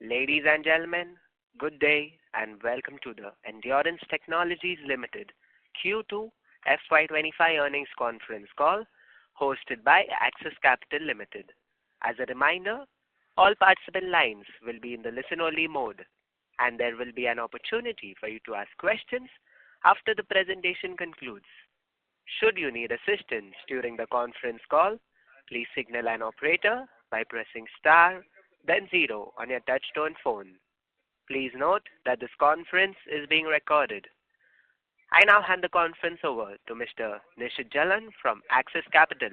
Ladies and gentlemen, good day and welcome to the Endurance Technologies Limited Q2 FY2025 earnings conference call hosted by Axis Capital Limited. As a reminder, all participant lines will be in the listen-only mode and there will be an opportunity for you to ask questions after the presentation concludes. Should you need assistance during the conference call, please signal an operator by pressing star then 0 on your touchtone phone. Please note that this conference is being recorded. I now hand the conference over to Mr. Nishit Jalan from Axis Capital.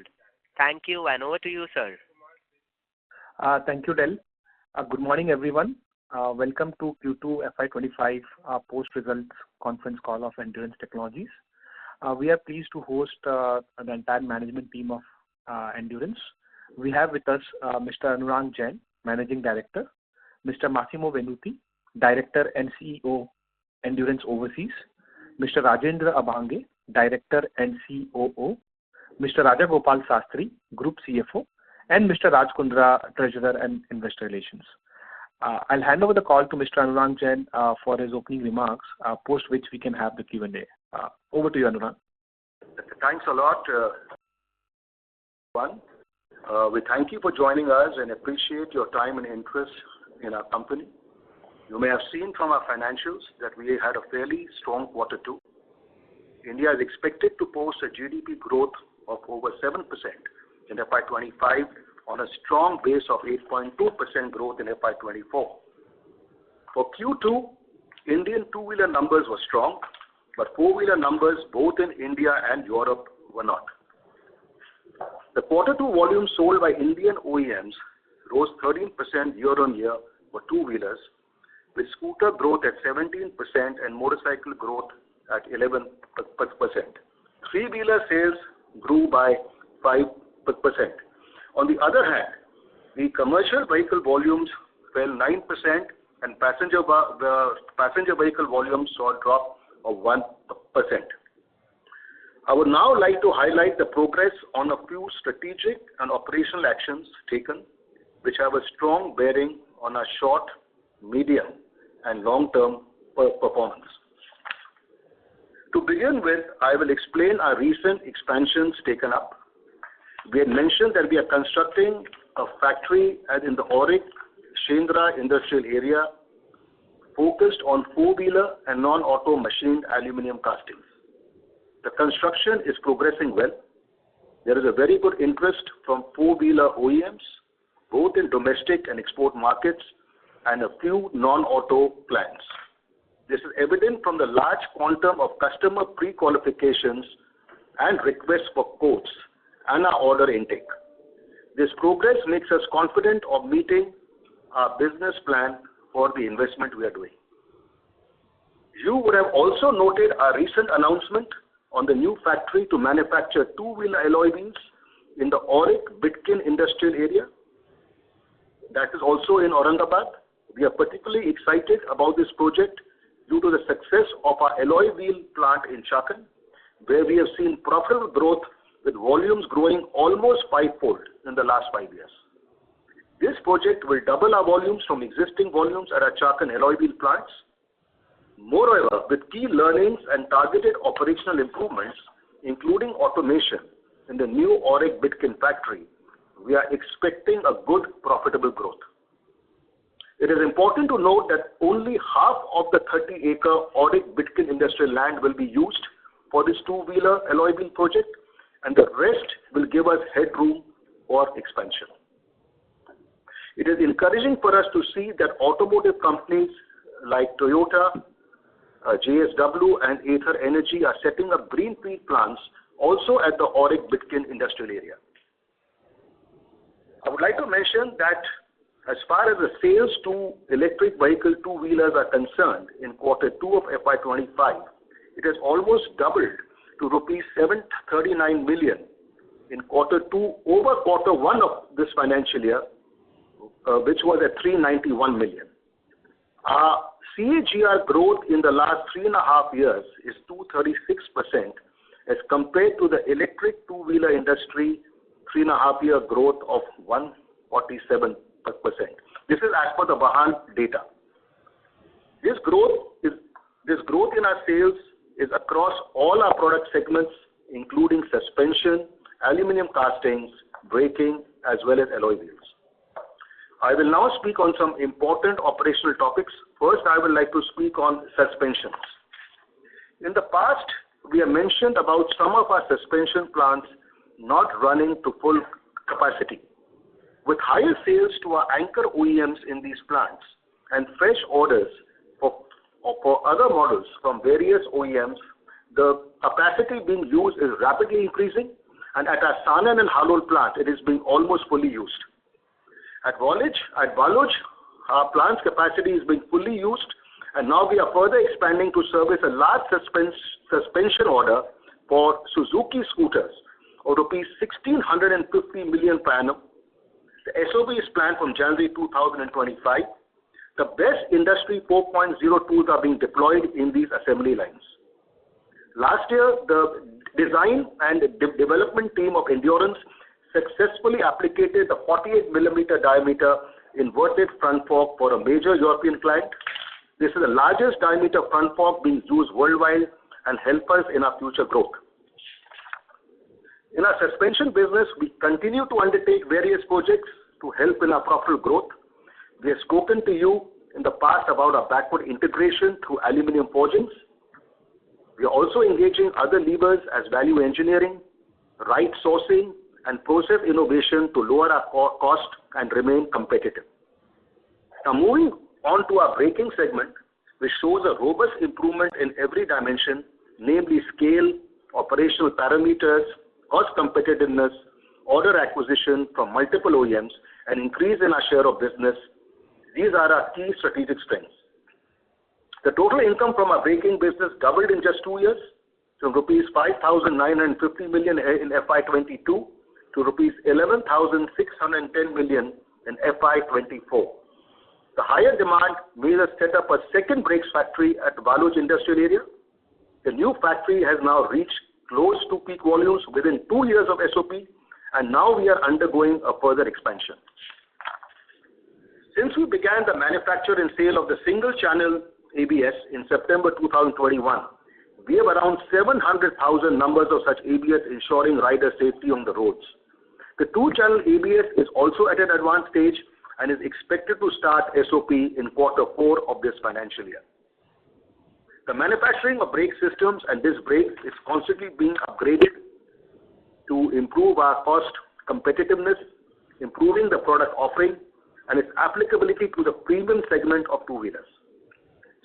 Thank you and over to you, sir. Thank you, Del. Good morning, everyone. Welcome to Q2 FY25 post-results conference call of Endurance Technologies. We are pleased to host the entire management team of Endurance. We have with us Mr. Anurang Jain, Managing Director, Mr. Massimo Venuti, Director and CEO, Endurance Overseas, Mr. Rajendra Abhange, Director and COO, Mr. Raja Gopal Sastry, Group CFO, and Mr. Raj Kundra, Treasurer and Investor Relations. I'll hand over the call to Mr. Anurang Jain for his opening remarks, post which we can have the Q&A. Over to you, Anurang. Thanks a lot, everyone. We thank you for joining us and appreciate your time and interest in our company. You may have seen from our financials that we had a fairly strong Q2. India is expected to post a GDP growth of over 7% in FY25 on a strong base of 8.2% growth in FY24. For Q2, Indian two-wheeler numbers were strong, but four-wheeler numbers both in India and Europe were not. The Q2 volume sold by Indian OEMs rose 13% year-on-year for two-wheelers, with scooter growth at 17% and motorcycle growth at 11%. Three-wheeler sales grew by 5%. On the other hand, the commercial vehicle volumes fell 9% and passenger vehicle volumes saw a drop of 1%. I would now like to highlight the progress on a few strategic and operational actions taken, which have a strong bearing on our short, medium, and long-term performance. To begin with, I will explain our recent expansions taken up. We had mentioned that we are constructing a factory in the Auric, Shendra industrial area focused on four-wheeler and non-auto machined aluminium castings. The construction is progressing well. There is a very good interest from four-wheeler OEMs, both in domestic and export markets, and a few non-auto clients. This is evident from the large quantum of customer pre-qualifications and requests for quotes and our order intake. This progress makes us confident of meeting our business plan for the investment we are doing. You would have also noted our recent announcement on the new factory to manufacture two-wheeler alloy wheels in the Auric Bitkin industrial area. That is also in Aurangabad. We are particularly excited about this project due to the success of our alloy wheel plant in Chakan, where we have seen profitable growth with volumes growing almost fivefold in the last 5 years. This project will double our volumes from existing volumes at our Chakan alloy wheel plants. Moreover, with key learnings and targeted operational improvements, including automation in the new Auric Bitkin factory, we are expecting a good profitable growth. It is important to note that only half of the 30-acre Auric Bitkin industrial land will be used for this two-wheeler alloy wheel project, and the rest will give us headroom for expansion. It is encouraging for us to see that automotive companies like Toyota, JSW and Ather Energy are setting up greenfield plants also at the Auric Bitkin industrial area. I would like to mention that as far as the sales to electric vehicle two-wheelers are concerned in Q2 of FY25, it has almost doubled to rupees 739 million in Q2 over Q1 of this financial year, which was at 391 million. Our CAGR growth in the last 3.5 years is 236% as compared to the electric two-wheeler industry 3.5-year growth of 147%. This is as per the Vahan data. This growth in our sales is across all our product segments, including suspension, aluminum castings, braking, as well as alloy wheels. I will now speak on some important operational topics. First, I would like to speak on suspensions. In the past, we have mentioned about some of our suspension plants not running to full capacity. With higher sales to our anchor OEMs in these plants and fresh orders for other models from various OEMs, the capacity being used is rapidly increasing, and at our Sanand and Halol plant, it is being almost fully used. At Waluj, our plant's capacity is being fully used, and now we are further expanding to service a large suspension order for Suzuki scooters of rupees 1,650 million per annum. The SOP is planned from January 2025. The best Industry 4.0 tools are being deployed in these assembly lines. Last year, the design and development team of Endurance successfully applicated the 48 millimeter diameter inverted front fork for a major European client. This is the largest diameter front fork being used worldwide and help us in our future growth. In our suspension business, we continue to undertake various projects to help in our profitable growth. We have spoken to you in the past about our backward integration through aluminum forgings. We are also engaging other levers as value engineering, right sourcing, and process innovation to lower our cost and remain competitive. Now moving on to our braking segment, which shows a robust improvement in every dimension, namely scale, operational parameters, cost competitiveness, order acquisition from multiple OEMs, and increase in our share of business. These are our key strategic strengths. The total income from our braking business doubled in just 2 years, from rupees 5,950 million in FY22 to rupees 11,610 million in FY24. The higher demand made us set up a second brakes factory at Waluj industrial area. The new factory has now reached close to peak volumes within 2 years of SOP, and now we are undergoing a further expansion. Since we began the manufacture and sale of the single channel ABS in September 2021, we have around 700,000 numbers of such ABS ensuring rider safety on the roads. The two-channel ABS is also at an advanced stage and is expected to start SOP in Q4 of this financial year. The manufacturing of brake systems and disc brakes is constantly being upgraded to improve our cost competitiveness, improving the product offering, and its applicability to the premium segment of two-wheelers.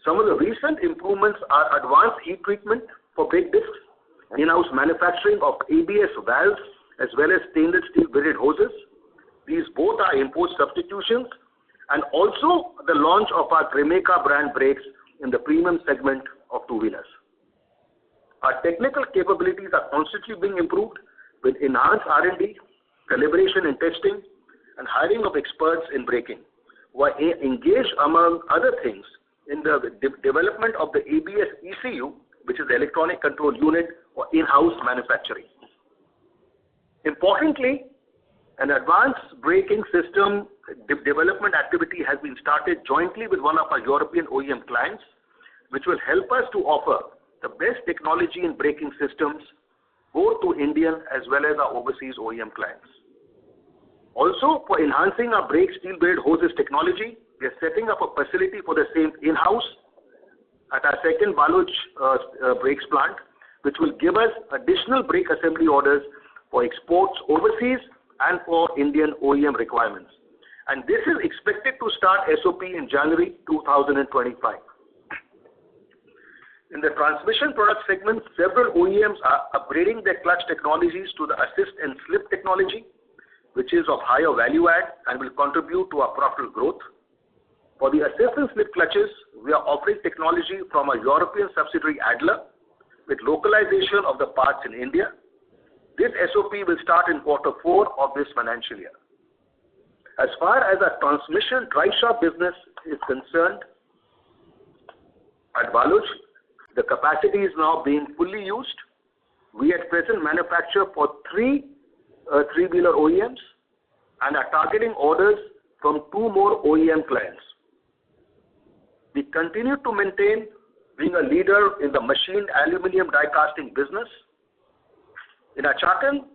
Some of the recent improvements are advanced heat treatment for brake discs, in-house manufacturing of ABS valves, as well as stainless steel braided hoses. These both are import substitutions, and also the launch of our Tremeka brand brakes in the premium segment of two-wheelers. Our technical capabilities are constantly being improved with enhanced R&D, calibration and testing, and hiring of experts in braking, who are engaged, among other things, in the development of the ABS ECU, which is the electronic control unit, or in-house manufacturing. Importantly, an advanced braking system development activity has been started jointly with one of our European OEM clients, which will help us to offer the best technology in braking systems, both to Indian as well as our overseas OEM clients. Also, for enhancing our brake steel braided hoses technology, we are setting up a facility for the same in-house at our second Waluj brakes plant, which will give us additional brake assembly orders for exports overseas and for Indian OEM requirements. And this is expected to start SOP in January 2025. In the transmission product segment, several OEMs are upgrading their clutch technologies to the assist and slip technology, which is of higher value add and will contribute to our profitable growth. For the assist and slip clutches, we are offering technology from our European subsidiary Adler with localization of the parts in India. This SOP will start in Q4 of this financial year. As far as our transmission drive shaft business is concerned, at Waluj, the capacity is now being fully used. We at present manufacture for three three-wheeler OEMs and are targeting orders from 2 more OEM clients. We continue to maintain being a leader in the machined aluminum die casting business. In our Chakan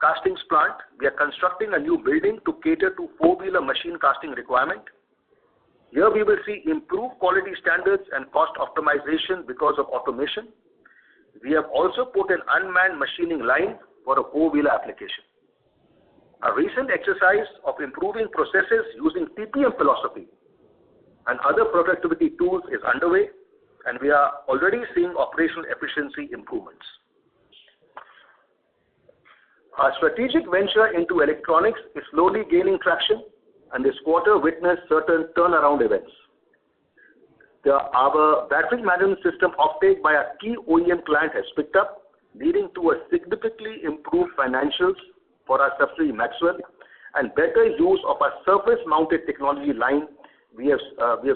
castings plant, we are constructing a new building to cater to 4-wheeler machine casting requirement. Here we will see improved quality standards and cost optimization because of automation. We have also put an unmanned machining line for a 4-wheeler application. A recent exercise of improving processes using TPM philosophy and other productivity tools is underway, and we are already seeing operational efficiency improvements. Our strategic venture into electronics is slowly gaining traction, and this quarter witnessed certain turnaround events. Our battery management system offtake by a key OEM client has picked up, leading to a significantly improved financials for our subsidiary Maxwell and better use of our surface-mounted technology line we have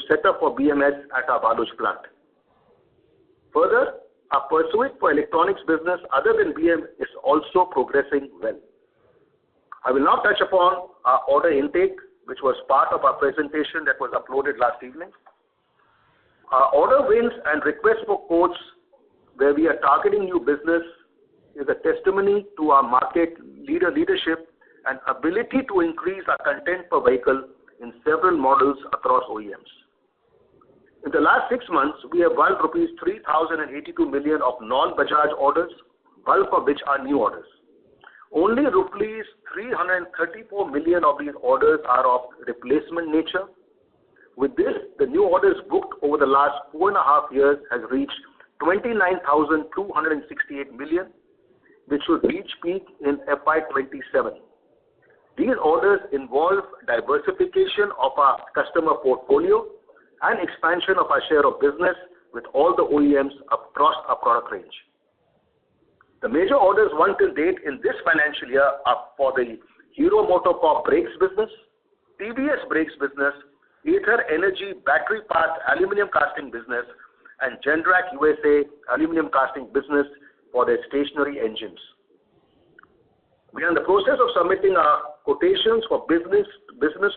set up for BMS at our Baluj plant. Further, our pursuit for electronics business other than BM is also progressing well. I will now touch upon our order intake, which was part of our presentation that was uploaded last evening. Our order wins and requests for quotes where we are targeting new business is a testimony to our market leadership and ability to increase our content per vehicle in several models across OEMs. In the last 6 months, we have won rupees 3,082 million of non-Bajaj orders, bulk of which are new orders. Only rupees 334 million of these orders are of replacement nature. With this, the new orders booked over the last 4.5 years has reached 29,268 million, which should reach peak in FY27. These orders involve diversification of our customer portfolio and expansion of our share of business with all the OEMs across our product range. The major orders won till date in this financial year are for the Hero MotoCorp brakes business, TVS brakes business, Ether Energy battery parts aluminum casting business, and Gendrac USA aluminum casting business for their stationary engines. We are in the process of submitting our quotations for business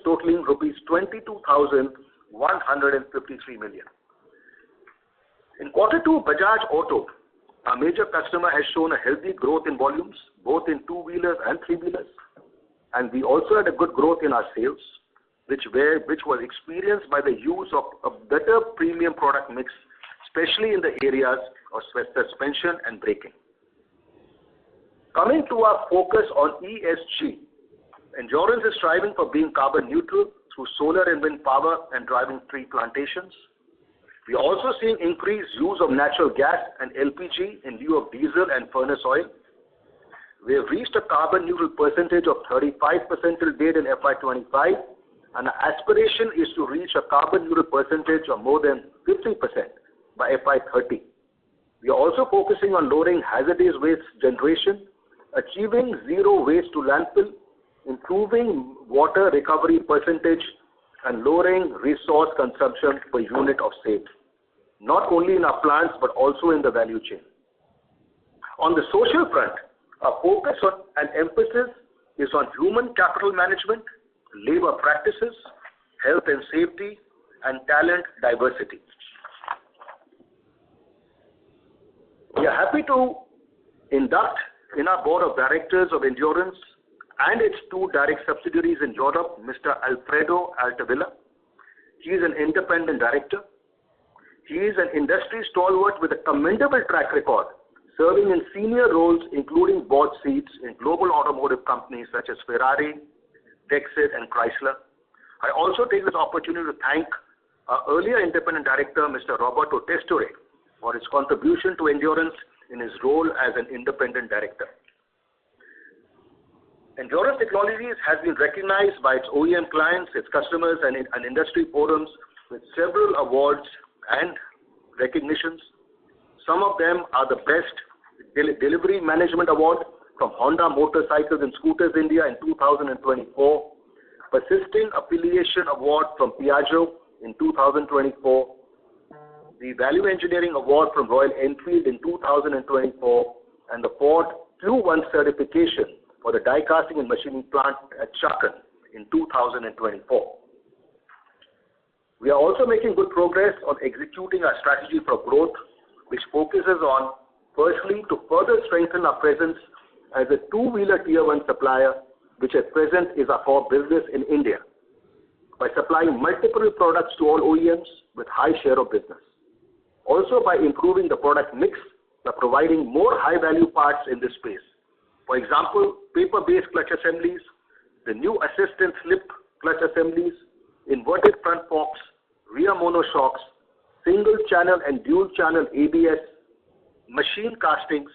totaling rupees 22,153 million. In Q2, Bajaj Auto, our major customer, has shown a healthy growth in volumes, both in 2-wheelers and 3-wheelers. And we also had a good growth in our sales, which was experienced by the use of a better premium product mix, especially in the areas of suspension and braking. Coming to our focus on ESG, Endurance is striving for being carbon neutral through solar and wind power and driving tree plantations. We are also seeing increased use of natural gas and LPG in lieu of diesel and furnace oil. We have reached a carbon neutral percentage of 35% till date in FY25, and our aspiration is to reach a carbon neutral percentage of more than 50% by FY30. We are also focusing on lowering hazardous waste generation, achieving zero waste to landfill, improving water recovery percentage, and lowering resource consumption per unit of sale, not only in our plants but also in the value chain. On the social front, our focus and emphasis is on human capital management, labor practices, health and safety, and talent diversity. We are happy to induct in our board of directors of Endurance and its 2 direct subsidiaries in Europe, Mr. Alfredo Altavilla. He is an independent director. He is an industry stalwart with a commendable track record, serving in senior roles including board seats in global automotive companies such as Ferrari, Texas, and Chrysler. I also take this opportunity to thank our earlier independent director, Mr. Roberto Testore, for his contribution to Endurance in his role as an independent director. Endurance Technologies has been recognized by its OEM clients, its customers, and industry forums with several awards and recognitions. Some of them are the Best Delivery Management Award from Honda Motorcycles and Scooters India in 2024, Persisting Affiliation Award from Piaggio in 2024, the Value Engineering Award from Royal Enfield in 2024, and the Ford Q1 certification for the die casting and machining plant at Chakan in 2024. We are also making good progress on executing our strategy for growth, which focuses on, firstly, to further strengthen our presence as a two-wheeler Tier 1 supplier, which at present is our core business in India, by supplying multiple products to all OEMs with high share of business. Also by improving the product mix by providing more high-value parts in this space. For example, paper-based clutch assemblies, the new assistant slip clutch assemblies, inverted front forks, rear monoshocks, single-channel and dual-channel ABS, machine castings,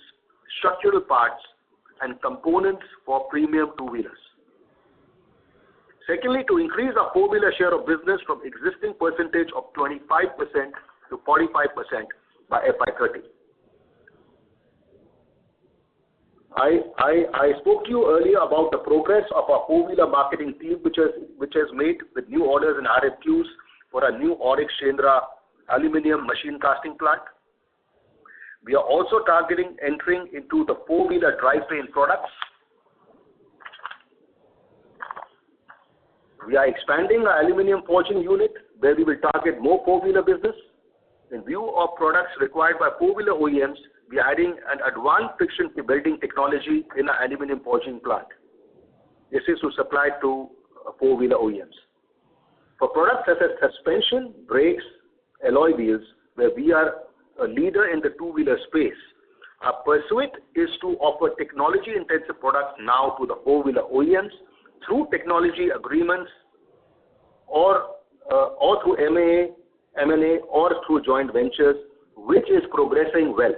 structural parts, and components for premium two-wheelers. Secondly, to increase our four-wheeler share of business from existing percentage of 25% to 45% by FY30. I spoke to you earlier about the progress of our four-wheeler marketing team, which has made with new orders and RFQs for our new Aurix Shendra aluminum machine casting plant. We are also targeting entering into the four-wheeler drivetrain products. We are expanding our aluminum forging unit, where we will target more four-wheeler business. In view of products required by four-wheeler OEMs, we are adding an advanced friction welding technology in our aluminum forging plant. This is to supply to four-wheeler OEMs. For products such as suspension, brakes, alloy wheels, where we are a leader in the two-wheeler space, our pursuit is to offer technology-intensive products now to the four-wheeler OEMs through technology agreements or through M&A or through joint ventures, which is progressing well.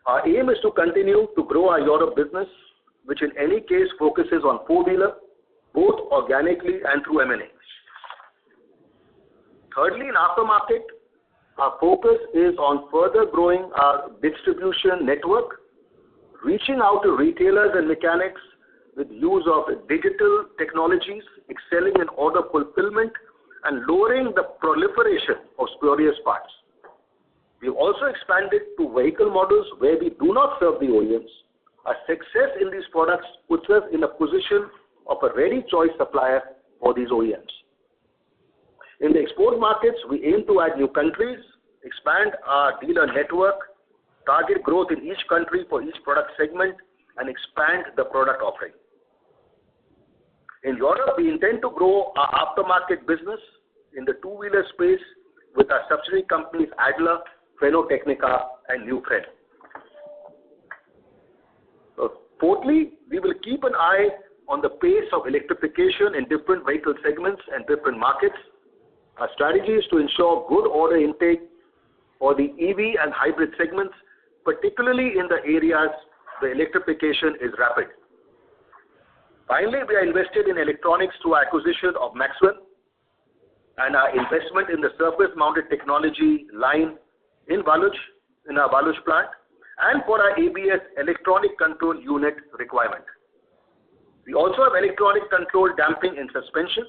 Our aim is to continue to grow our Europe business, which in any case focuses on four-wheeler, both organically and through M&A. Thirdly, in aftermarket, our focus is on further growing our distribution network, reaching out to retailers and mechanics with use of digital technologies, excelling in order fulfillment, and lowering the proliferation of spurious parts. We've also expanded to vehicle models where we do not serve the OEMs. Our success in these products puts us in a position of a ready choice supplier for these OEMs. In the export markets, we aim to add new countries, expand our dealer network, target growth in each country for each product segment, and expand the product offering. In Europe, we intend to grow our aftermarket business in the two-wheeler space with our subsidiary companies Adler, Freno-Technica, and New Fred. Fourthly, we will keep an eye on the pace of electrification in different vehicle segments and different markets. Our strategy is to ensure good order intake for the EV and hybrid segments, particularly in the areas where electrification is rapid. Finally, we are invested in electronics through acquisition of Maxwell and our investment in the surface-mounted technology line in our Valuj plant, and for our ABS electronic control unit requirement. We also have electronic control damping in suspension.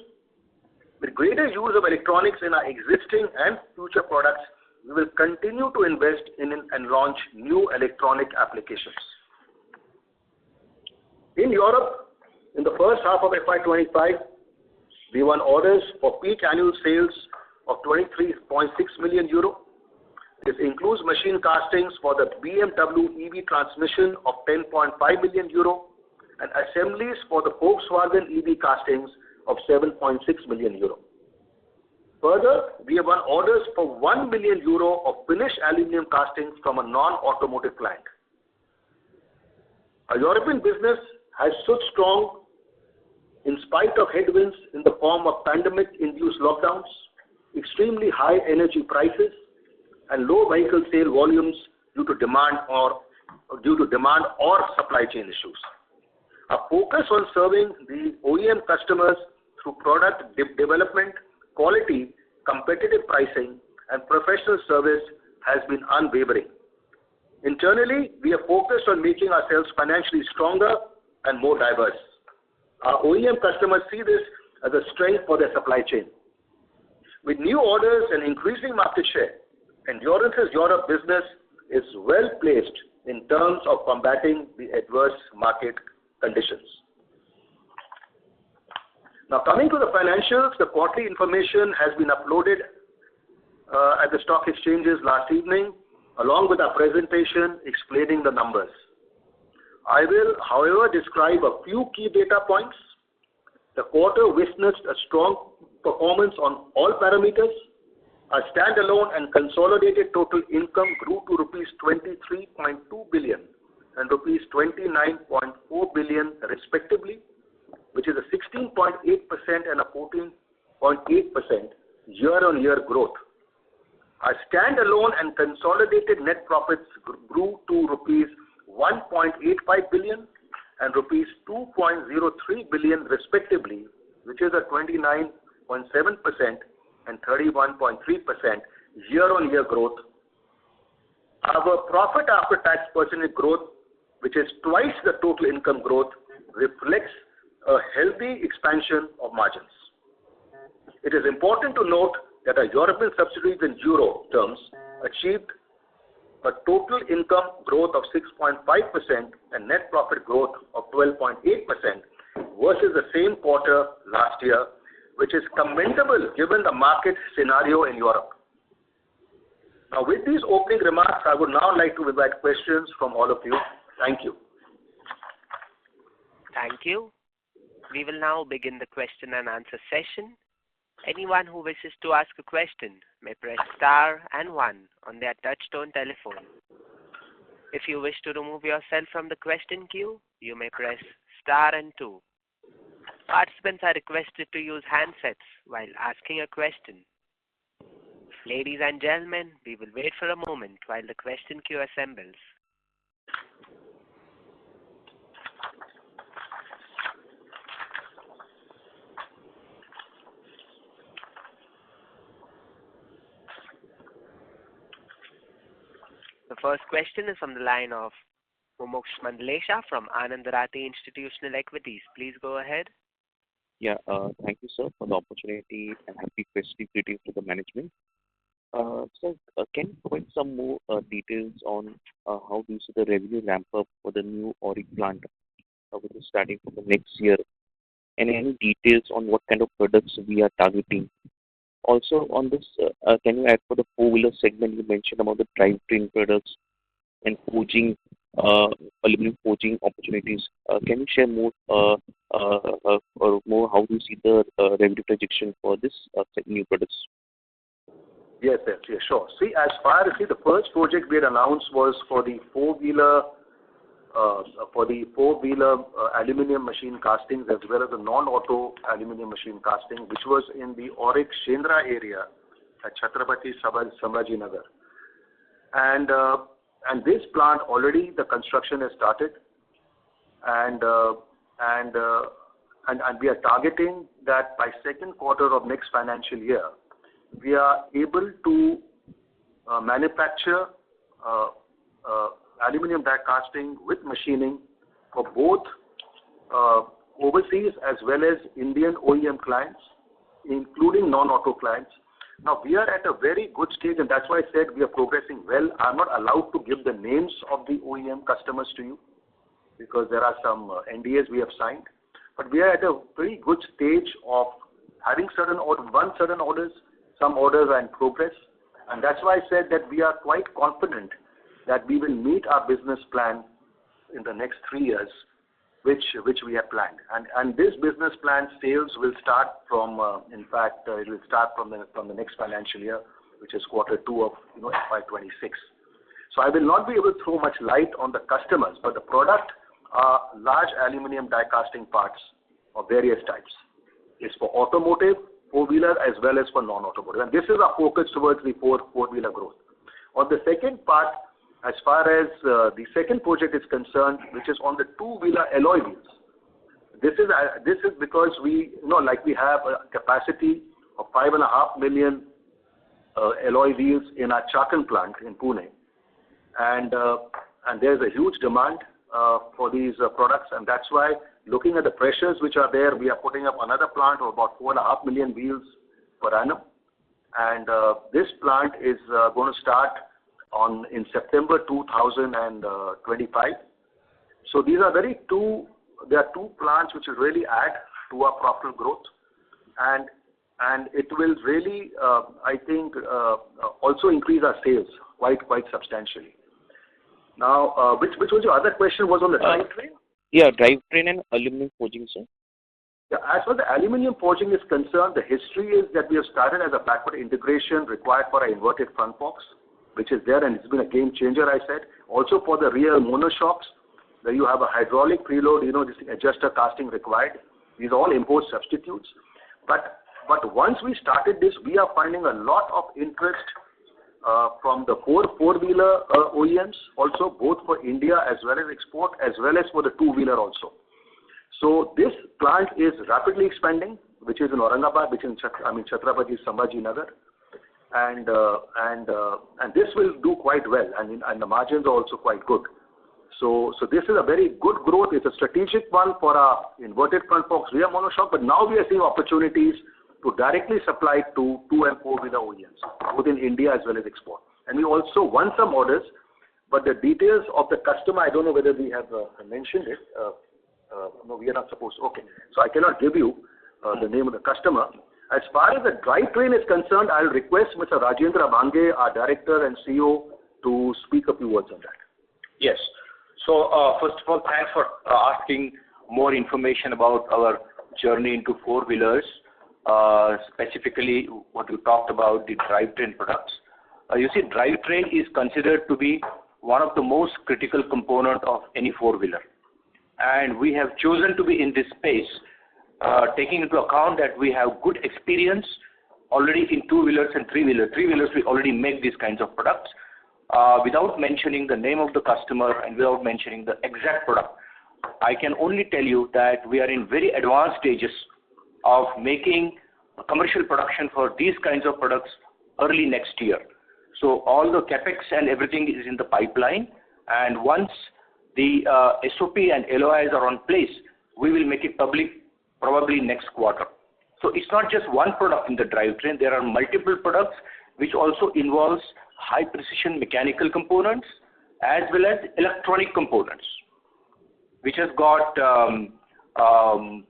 With greater use of electronics in our existing and future products, we will continue to invest in and launch new electronic applications. In Europe, in the first half of FY25, we won orders for peak annual sales of 23.6 million euro. This includes machine castings for the BMW EV transmission of 10.5 million euro and assemblies for the Volkswagen EV castings of 7.6 million euro. Further, we have won orders for 1 million euro of finished aluminum castings from a non-automotive client. Our European business has stood strong in spite of headwinds in the form of pandemic-induced lockdowns, extremely high energy prices, and low vehicle sale volumes due to demand or supply chain issues. Our focus on serving the OEM customers through product development, quality, competitive pricing, and professional service has been unwavering. Internally, we are focused on making ourselves financially stronger and more diverse. Our OEM customers see this as a strength for their supply chain. With new orders and increasing market share, Endurance's Europe business is well placed in terms of combating the adverse market conditions. Now, coming to the financials, the quarterly information has been uploaded at the stock exchanges last evening, along with our presentation explaining the numbers. I will, however, describe a few key data points. The quarter witnessed a strong performance on all parameters. Our standalone and consolidated total income grew to rupees 23.2 billion and rupees 29.4 billion respectively, which is a 16.8% and a 14.8% year-on-year growth. Our standalone and consolidated net profits grew to rupees 1.85 billion and rupees 2.03 billion respectively, which is a 29.7% and 31.3% year-on-year growth. Our profit after tax percentage growth, which is twice the total income growth, reflects a healthy expansion of margins. It is important to note that our European subsidiaries in euro terms achieved a total income growth of 6.5% and net profit growth of 12.8% versus the same quarter last year, which is commendable given the market scenario in Europe. Now, with these opening remarks, I would now like to invite questions from all of you. Thank you. Thank you. We will now begin the question and answer session. Anyone who wishes to ask a question may press star and 1 on their touchtone telephone. If you wish to remove yourself from the question queue, you may press star and 2. Participants are requested to use handsets while asking a question. Ladies and gentlemen, we will wait for a moment while the question queue assembles. The first question is from the line of Mumuksh Mandlesha from Anand Rathi Institutional Equities. Please go ahead. Yeah, thank you, sir, for the opportunity and happy festive greetings to the management. Sir, can you provide some more details on how do you see the revenue ramp up for the new Auric plant which is starting from the next year, and any details on what kind of products we are targeting? Also on this, can you add for the four-wheeler segment, you mentioned about the drivetrain products and forging, aluminum forging opportunities. Can you share more or more how do you see the revenue projection for this new products? Yes, sure. See, as far as the first project we had announced was for the four-wheeler aluminium machine castings as well as the non-auto aluminium machine casting, which was in the Auric Shendra area at Chhatrapati Sambhajinagar. And this plant already the construction has started, and we are targeting that by second quarter of next financial year, we are able to manufacture aluminium die casting with machining for both overseas as well as Indian OEM clients, including non-auto clients. Now, we are at a very good stage, and that's why I said we are progressing well. I'm not allowed to give the names of the OEM customers to you because there are some NDAs we have signed. But we are at a very good stage of having certain orders, some orders are in progress. And that's why I said that we are quite confident that we will meet our business plan in the next 3 years, which we have planned. And this business plan sales will start from, it will start from the next financial year, which is quarter 2 of FY26. So I will not be able to throw much light on the customers, but the product are large aluminium die casting parts of various types. It's for automotive, four-wheeler, as well as for non-automotive. And this is our focus towards the four-wheeler growth. On the second part, as far as the second project is concerned, which is on the two-wheeler alloy wheels, this is because we have a capacity of 5.5 million alloy wheels in our Chakan plant in Pune, and there's a huge demand for these products, and that's why, looking at the pressures which are there, we are putting up another plant of about 4.5 million wheels per annum, and this plant is going to start in September 2025. So these are there are two plants which will really add to our profitable growth. and it will really, I think, also increase our sales quite substantially. Now, which was your other question? Was on the drivetrain? Yeah, drivetrain and aluminum forging, sir. Yeah, as far as the aluminum forging is concerned, the history is that we have started as a backward integration required for our inverted front forks, which is there, and it's been a game changer, I said. Also for the rear monoshocks, where you have a hydraulic preload, this adjuster casting required. These are all import substitutes. But once we started this, we are finding a lot of interest from the four-wheeler OEMs, also both for India as well as export, as well as for the two-wheeler also. So this plant is rapidly expanding, which is in Aurangabad, which is Chhatrapati Sambhaji Nagar, and this will do quite well, and the margins are also quite good. So this is a very good growth. It's a strategic one for our inverted front forks rear monoshock, but now we are seeing opportunities to directly supply to two and four-wheeler OEMs, both in India as well as export. And we also won some orders, but the details of the customer, I don't know whether we have mentioned it. No, we are not supposed to. Okay, so I cannot give you the name of the customer. As far as the drivetrain is concerned, I'll request Mr. Rajendra Bhange, our Director and CEO, to speak a few words on that. Yes. So, first of all, thanks for asking more information about our journey into four-wheelers, specifically what you talked about, the drivetrain products. You see, drivetrain is considered to be one of the most critical components of any four-wheeler. And we have chosen to be in this space, taking into account that we have good experience already in two-wheelers and three-wheelers. Three-wheelers, we already make these kinds of products. Without mentioning the name of the customer and without mentioning the exact product, I can only tell you that we are in very advanced stages of making commercial production for these kinds of products early next year. So all the capex and everything is in the pipeline, and once the SOP and LOIs are on place, we will make it public probably next quarter. So it's not just one product in the drivetrain. There are multiple products which also involves high precision mechanical components as well as electronic components, which has got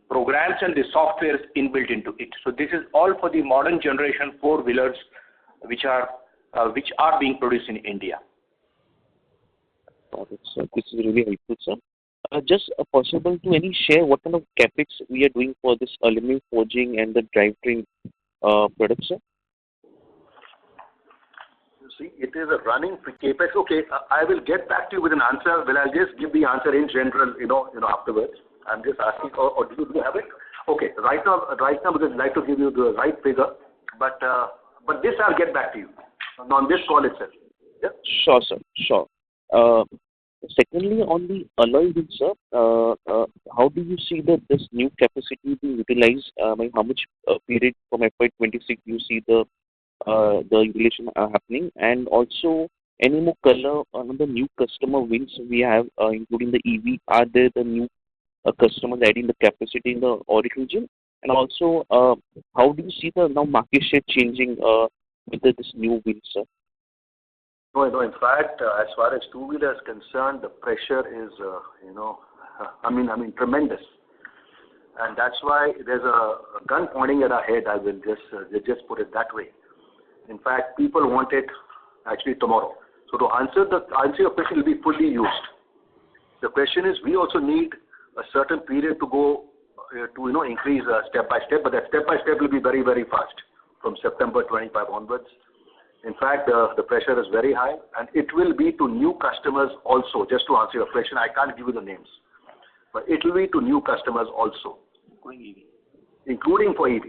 programs and the software inbuilt into it. So this is all for the modern generation four-wheelers which are being produced in India. Got it, sir. This is really helpful, sir. Just possible to share what kind of capex we are doing for this aluminum forging and the drivetrain products, sir? You see, it is a running capex. Okay, I will get back to you with an answer. Well, I'll just give the answer in general, afterwards. I'm just asking, or do you have it? Okay, right now, because I'd like to give you the right figure, but this I'll get back to you on this call itself. Yeah? Sure, sir. Sure. Secondly, on the alloy wheel, sir, how do you see this new capacity being utilized? How much period from FY26 you see the utilization happening, and also any more color on the new customer wins we have, including the EV? Are there the new customers adding the capacity in the Auric region? And also, how do you see the now market share changing with this new win, sir? No, in fact, as far as two-wheeler is concerned, the pressure is, tremendous. And that's why there's a gun pointing at our head, I will just put it that way. In fact, people want it actually tomorrow. So to answer your question will be fully used. The question is, we also need a certain period to go to increase step by step, but that step by step will be very, very fast from September 25 onwards. In fact, the pressure is very high, and it will be to new customers also. Just to answer your question, I can't give you the names, but it will be to new customers also, including for EV,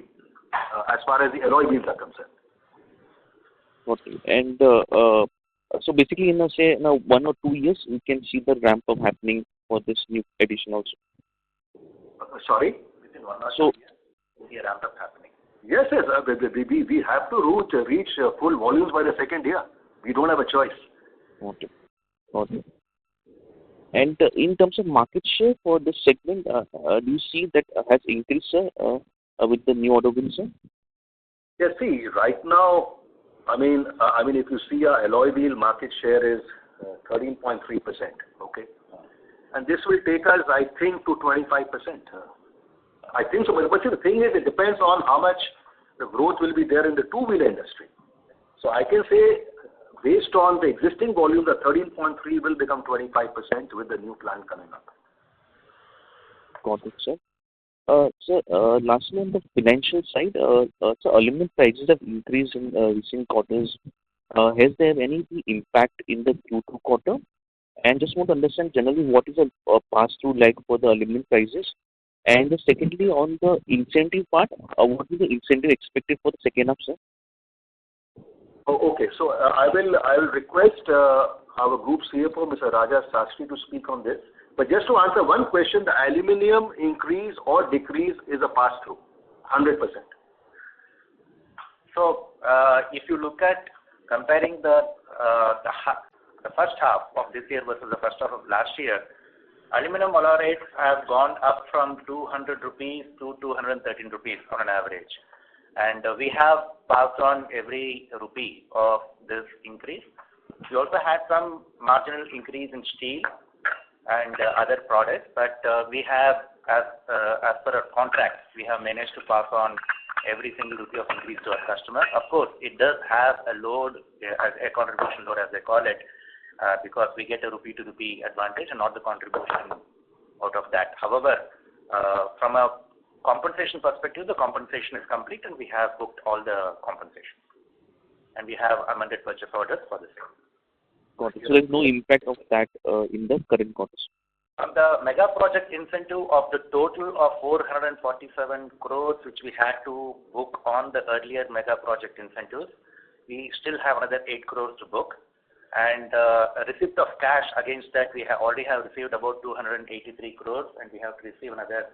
as far as the alloy wheels are concerned. Okay, and so basically, in 1 or 2 years, we can see the ramp up happening for this new addition also. Sorry? Within 1 or 2 So, years, we'll see a ramp up happening. Yes, we have to reach full volumes by the second year. We don't have a choice. Okay. And in terms of market share for this segment, do you see that has increased, sir, with the new order wins, sir? Yes, see, right now, if you see our alloy wheel market share is 13.3%, okay? And this will take us, I think, to 25%. I think so. But see, the thing is, it depends on how much the growth will be there in the two-wheeler industry. So I can say, based on the existing volume, the 13.3 will become 25% with the new plant coming up. Got it, sir. Sir, lastly, on the financial side, so aluminum prices have increased in recent quarters. Has there any impact in the Q2 quarter? And just want to understand generally what is a pass-through like for the aluminum prices. And secondly, on the incentive part, what is the incentive expected for the second half, sir? Oh, okay. So I will request our group CFO, Mr. Raja Sastry, to speak on this. But just to answer one question, the aluminum increase or decrease is a pass-through, 100%. So if you look at comparing the first half of this year versus the first half of last year, aluminum alloy rates have gone up from 200 rupees to 213 rupees on an average. And we have passed on every rupee of this increase. We also had some marginal increase in steel and other products, but we have, as per our contract, we have managed to pass on every single rupee of increase to our customer. Of course, it does have a load, a contribution load as they call it, because we get a rupee to rupee advantage and not the contribution out of that. However, from a compensation perspective, the compensation is complete and we have booked all the compensation. And we have amended purchase orders for the same. Got it. So there's no impact of that in the current quarters. The mega project incentive of the total of 447 crores which we had to book on the earlier mega project incentives, we still have another 8 crores to book. And a receipt of cash against that, we already have received about 283 crores and we have to receive another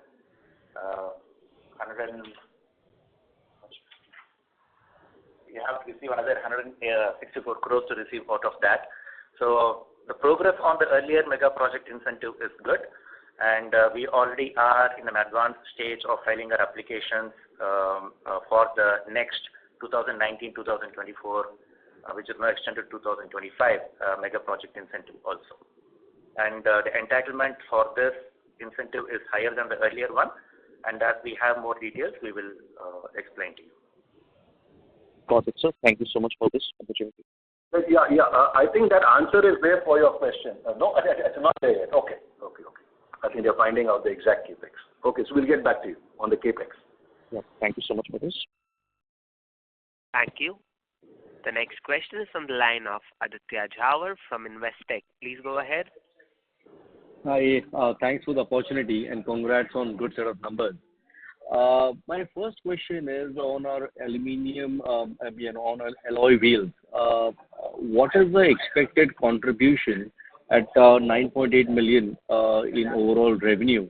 164 crores to receive out of that. So the progress on the earlier mega project incentive is good, and we already are in an advanced stage of filing our applications for the next 2019-2024, which is now extended to 2025 mega project incentive also. And the entitlement for this incentive is higher than the earlier one, and as we have more details, we will explain to you. Got it, sir. Thank you so much for this opportunity. Yeah. I think that answer is there for your question. No, it's not there yet. Okay. I think they're finding out the exact capex. Okay, so we'll get back to you on the capex. Yeah. Thank you so much for this. Thank you. The next question is from the line of Aditya Jhawar from Investec. Please go ahead. Hi, thanks for the opportunity and congrats on good set of numbers. My first question is on our aluminium, on our alloy wheels. What is the expected contribution at 9.8 million in overall revenue?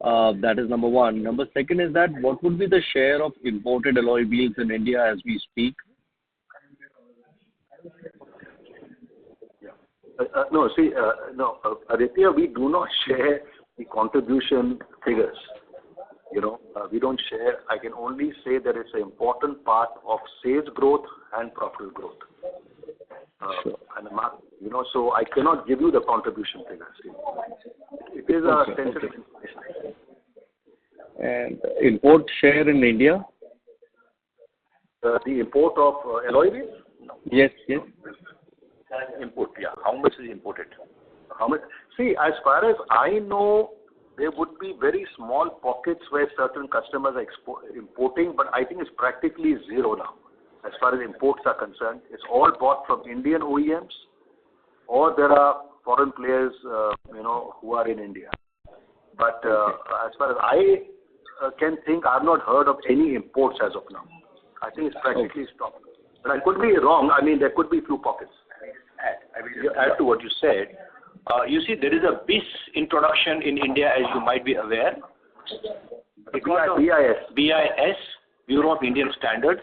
That is number one. Number second is that what would be the share of imported alloy wheels in India as we speak? Aditya, we do not share the contribution figures. We don't share. I can only say that it's an important part of sales growth and profit growth. Sure. So I cannot give you the contribution figures. It is a sensitive information. And import share in India? The import of alloy wheels? No. Yes. Import, yeah. How much is imported? How much? See, as far as I know, there would be very small pockets where certain customers are importing, but I think it's practically zero now. As far as imports are concerned, it's all bought from Indian OEMs, or there are foreign players, who are in India. But as far as I can think, I've not heard of any imports as of now. I think it's practically stopped. But I could be wrong. I mean, there could be few pockets. I will just add to what you said. You see, there is a BIS introduction in India, as you might be aware. Because of BIS, Bureau of Indian Standards,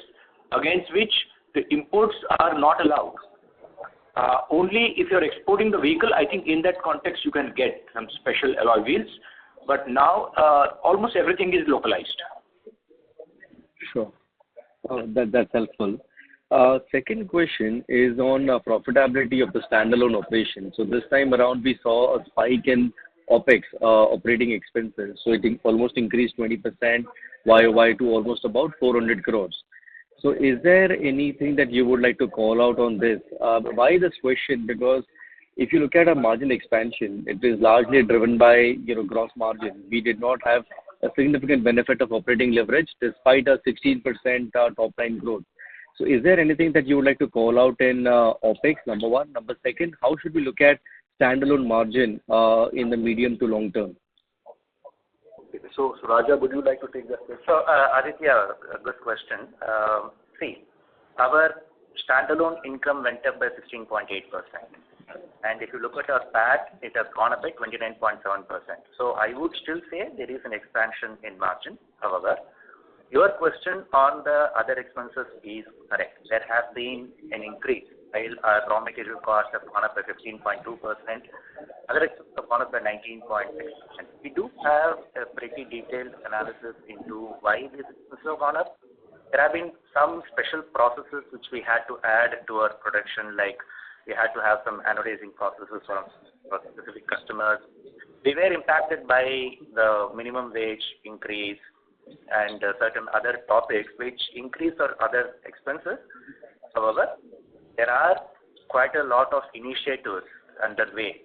against which the imports are not allowed. Only if you're exporting the vehicle, I think in that context you can get some special alloy wheels. But now almost everything is localized. Sure. That's helpful. Second question is on profitability of the standalone operation. So this time around we saw a spike in OpEx, operating expenses. So it almost increased 20% YOY to almost about 400 crores. So is there anything that you would like to call out on this? Why this question? Because if you look at our margin expansion, it is largely driven by gross margin. We did not have a significant benefit of operating leverage despite a 16% top line growth. So is there anything that you would like to call out in OpEx, number one? Number second, how should we look at standalone margin in the medium to long term? So Raja, would you like to take that question? So Aditya, a good question. See, our standalone income went up by 16.8%. And if you look at our PAT, it has gone up by 29.7%. So I would still say there is an expansion in margin. However, your question on the other expenses is correct. There has been an increase. While our raw material costs have gone up by 15.2%, other expenses have gone up by 19.6%. We do have a pretty detailed analysis into why these expenses have gone up. There have been some special processes which we had to add to our production, like we had to have some anodizing processes for specific customers. We were impacted by the minimum wage increase and certain other topics which increased our other expenses. However, there are quite a lot of initiatives underway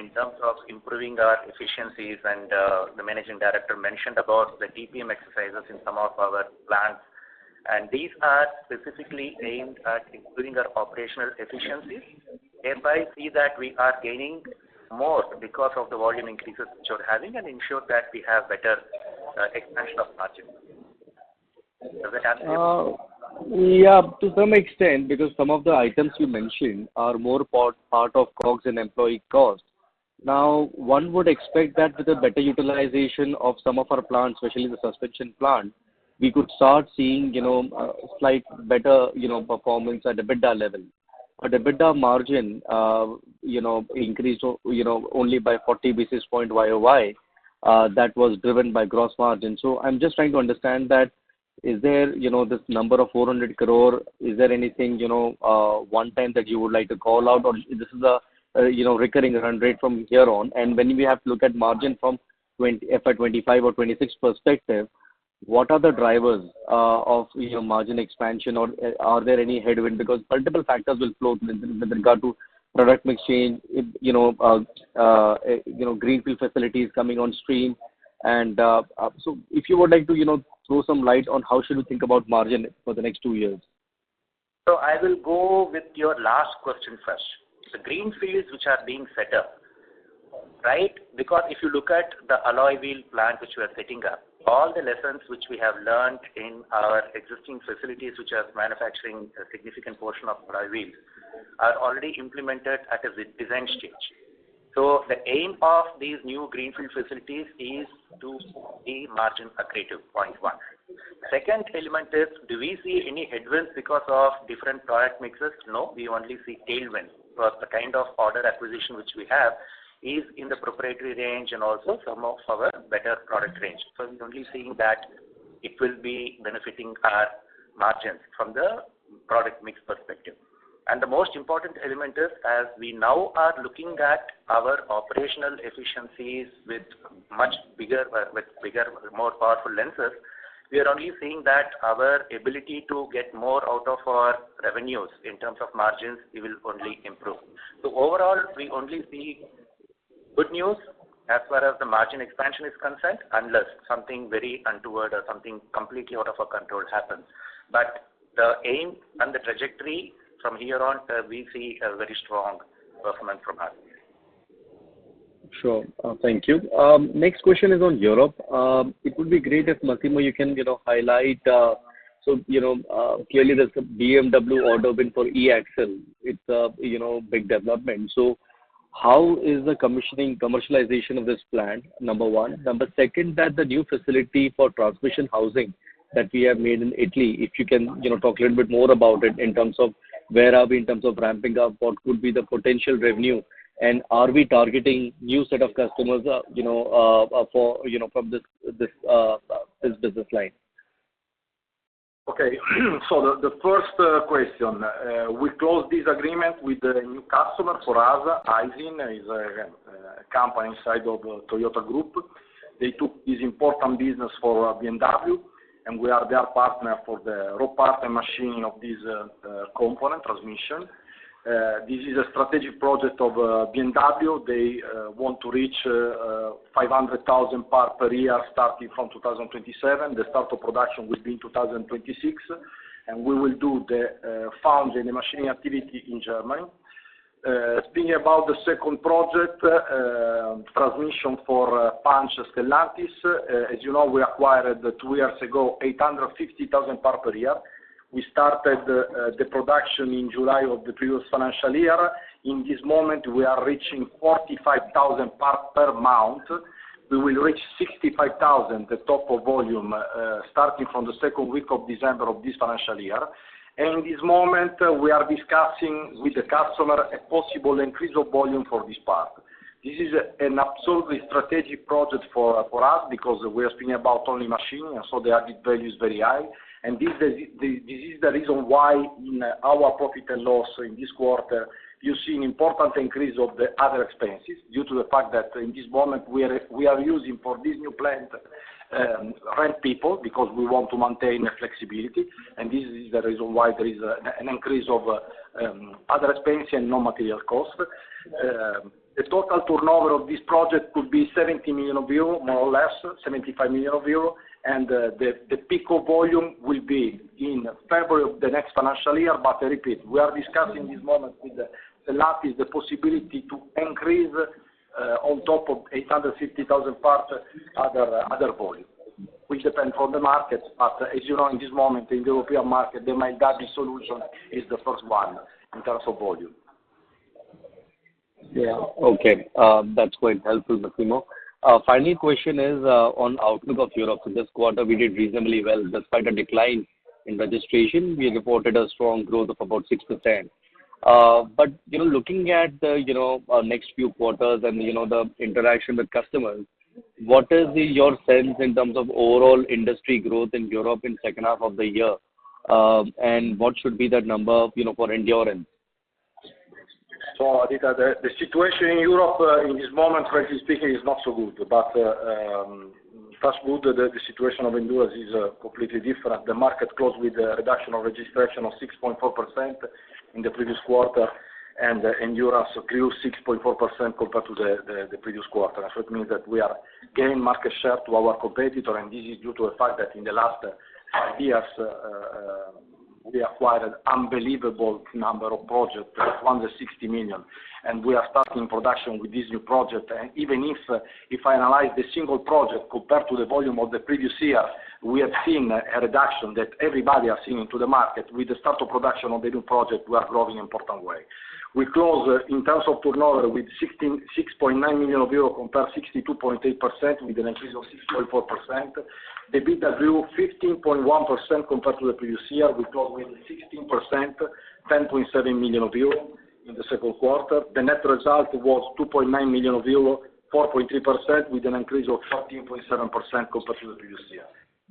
in terms of improving our efficiencies, and the managing director mentioned about the TPM exercises in some of our plants. And these are specifically aimed at improving our operational efficiencies. Thereby, see that we are gaining more because of the volume increases which we're having, and ensure that we have better expansion of margin. Does that answer your question? Yeah, to some extent, because some of the items you mentioned are more part of COGS and employee cost. Now, one would expect that with a better utilization of some of our plants, especially the suspension plant, we could start seeing, slight better, performance at EBITDA level. But EBITDA margin, increased, only by 40 basis point YOY. That was driven by gross margin. So I'm just trying to understand that, is there, this number of 400 crore, is there anything, one time that you would like to call out, or this is a, recurring run rate from here on? And when we have to look at margin from FY25 or 26 perspective, what are the drivers of margin expansion, or are there any headwind? Because multiple factors will flow with regard to product mix change, greenfield facilities coming on stream. And so if you would like to, throw some light on how should we think about margin for the next 2 years. So I will go with your last question first. The greenfields which are being set up, right? Because if you look at the alloy wheel plant which we are setting up, all the lessons which we have learned in our existing facilities which are manufacturing a significant portion of alloy wheels are already implemented at a design stage. So the aim of these new greenfield facilities is to be margin accretive, point one. Second element is, do we see any headwinds because of different product mixes? No, we only see tailwinds, because the kind of order acquisition which we have is in the proprietary range and also some of our better product range. So we're only seeing that it will be benefiting our margins from the product mix perspective. And the most important element is, as we now are looking at our operational efficiencies with bigger, more powerful lenses, we are only seeing that our ability to get more out of our revenues in terms of margins, we will only improve. So overall, we only see good news as far as the margin expansion is concerned, unless something very untoward or something completely out of our control happens. But the aim and the trajectory from here on, we see a very strong performance from us. Sure. Thank you. Next question is on Europe. It would be great if, Massimo, you can, highlight, clearly there's a BMW order win for e-axle. It's a, big development. So how is the commercialization of this plant, number one? Number second, that the new facility for transmission housing that we have made in Italy, if you can, talk a little bit more about it in terms of where are we in terms of ramping up, what could be the potential revenue, and are we targeting new set of customers, for, from this business line? Okay. So the first question, we closed this agreement with a new customer for us. Aisin is a company inside of Toyota Group. They took this important business for BMW, and we are their partner for the raw part and machining of this component transmission. This is a strategic project of BMW. They want to reach 500,000 parts per year starting from 2027. The start of production will be in 2026, and we will do the foundry and the machining activity in Germany. Speaking about the second project, transmission for Punch Stellantis. As you know, we acquired 2 years ago 850,000 parts per year. We started the production in July of the previous financial year. In this moment, we are reaching 45,000 parts per month. We will reach 65,000, the top of volume, starting from the second week of December of this financial year. And in this moment, we are discussing with the customer a possible increase of volume for this part. This is an absolutely strategic project for us because we are speaking about only machining, and so the added value is very high. And this is the reason why in our profit and loss in this quarter, you see an important increase of the other expenses due to the fact that in this moment we are using for this new plant rent people because we want to maintain flexibility, and this is the reason why there is an increase of other expenses and non-material costs. The total turnover of this project could be 70 million euro, more or less, 75 million euro, and the peak of volume will be in February of the next financial year. But I repeat, we are discussing this moment with the Stellantis the possibility to increase on top of 850,000 parts other volume, which depends on the market. But as you know, in this moment in the European market, the Maidadi solution is the first one in terms of volume. Yeah. Okay. That's quite helpful, Massimo. Final question is on outlook of Europe. So this quarter we did reasonably well. Despite a decline in registration, we reported a strong growth of about 6%. But, looking at the, next few quarters and, the interaction with customers, what is your sense in terms of overall industry growth in Europe in second half of the year? And what should be that number, for endurance? So, Aditya, the situation in Europe in this moment, frankly speaking, is not so good. But touch wood, the situation of endurance is completely different. The market closed with a reduction of registration of 6.4% in the previous quarter, and endurance grew 6.4% compared to the previous quarter. So it means that we are gaining market share to our competitor, and this is due to the fact that in the last 5 years, we acquired an unbelievable number of projects, 160 million, and we are starting production with this new project. And even if I analyze the single project compared to the volume of the previous year, we have seen a reduction that everybody is seeing into the market. With the start of production of the new project, we are growing in an important way. We close in terms of turnover with 6.9 million euro compared 62.8% with an increase of 6.4%. The EBITDA grew 15.1% compared to the previous year. We closed with 16%, 10.7 million euro in the second quarter. The net result was 2.9 million euro, 4.3% with an increase of 13.7% compared to the previous year.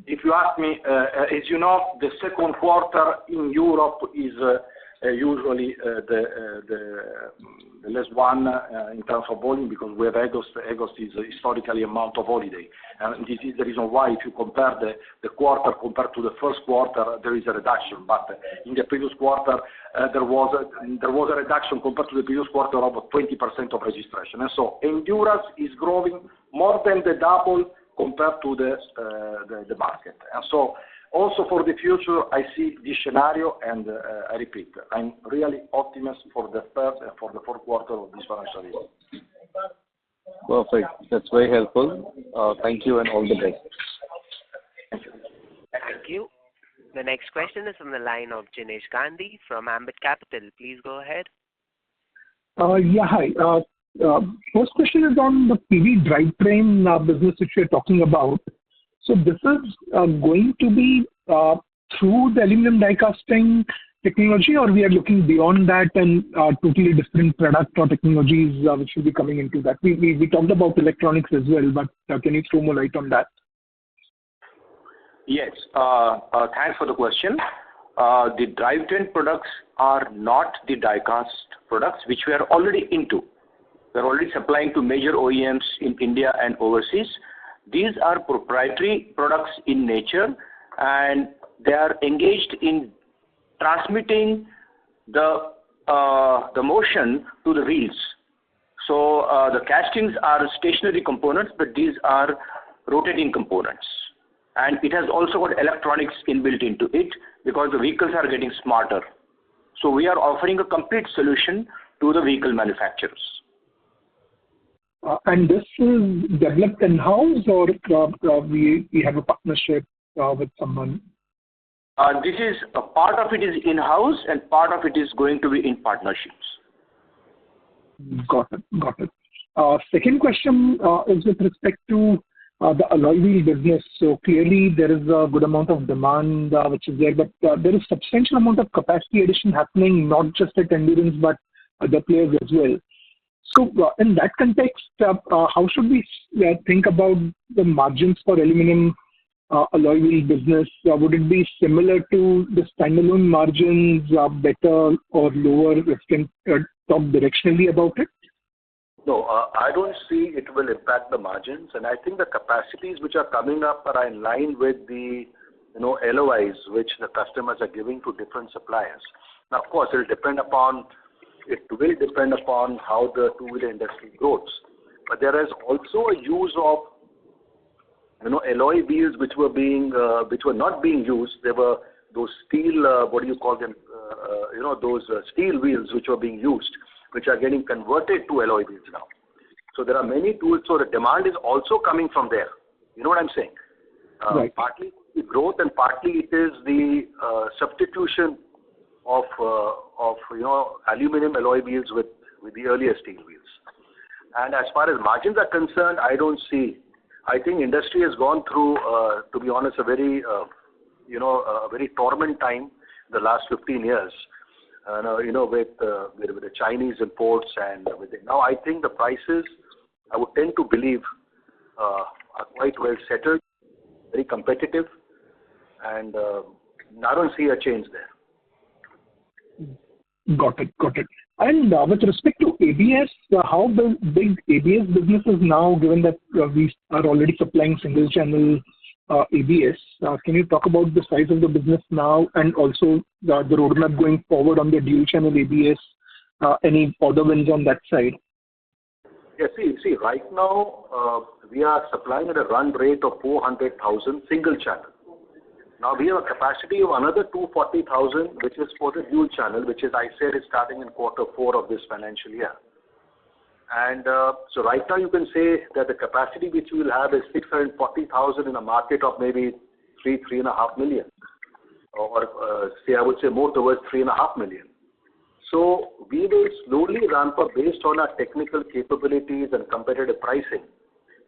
If you ask me, as you know, the second quarter in Europe is usually the less one in terms of volume because we have August. August is historically a month of holiday, and this is the reason why if you compare the quarter compared to the first quarter, there is a reduction. But in the previous quarter, there was a reduction compared to the previous quarter of 20% of registration, and so endurance is growing more than the double compared to the market. And so also for the future, I see this scenario, and I repeat, I'm really optimistic for the third and for the fourth quarter of this financial year. Perfect. That's very helpful. Thank you and all the best. Thank you. The next question is from the line of Jinesh Gandhi from Ambit Capital. Please go ahead. Yeah, hi. First question is on the PV drivetrain business which you're talking about. So this is going to be through the aluminum die casting technology, or we are looking beyond that and totally different product or technologies which will be coming into that? We talked about electronics as well, but can you throw more light on that? Yes. Thanks for the question. The drivetrain products are not the die-cast products, which we are already into. We are already supplying to major OEMs in India and overseas. These are proprietary products in nature, and they are engaged in transmitting the motion to the wheels. So the castings are stationary components, but these are rotating components. And it has also got electronics inbuilt into it because the vehicles are getting smarter. So we are offering a complete solution to the vehicle manufacturers. And this is developed in-house, or we have a partnership with someone? This is a part of it is in-house and part of it is going to be in partnerships. Got it. Second question is with respect to the alloy wheel business. So clearly there is a good amount of demand which is there, but there is substantial amount of capacity addition happening, not just at Endurance, but other players as well. So in that context, how should we think about the margins for aluminum alloy wheel business? Would it be similar to the standalone margins, better or lower? If you can talk directionally about it. No, I don't see it will impact the margins, and I think the capacities which are coming up are in line with the LOIs which the customers are giving to different suppliers. Now, of course, it will depend upon how the two-wheeler industry grows. But there is also a use of alloy wheels which were not being used. There were those steel, those steel wheels which were being used, which are getting converted to alloy wheels now. So there are many tools. So the demand is also coming from there. You know what I'm saying? Right. Partly the growth and partly it is the substitution of aluminum alloy wheels with the earlier steel wheels. And as far as margins are concerned, I think industry has gone through, to be honest, a very torment time the last 15 years. With the Chinese imports and everything. Now I think the prices, I would tend to believe, are quite well settled, very competitive, and I don't see a change there. Got it. And with respect to ABS, how big ABS business is now, given that we are already supplying single channel ABS? Can you talk about the size of the business now and also the roadmap going forward on the dual channel ABS? Any order wins on that side? Yeah, see, right now we are supplying at a run rate of 400,000 single channel. Now we have a capacity of another 240,000, which is for the dual channel, which is, I said, is starting in Q4 of this financial year. And so right now you can say that the capacity which we will have is 640,000 in a market of maybe 3.5 million, or I would say more towards 3.5 million. So we will slowly ramp up based on our technical capabilities and competitive pricing.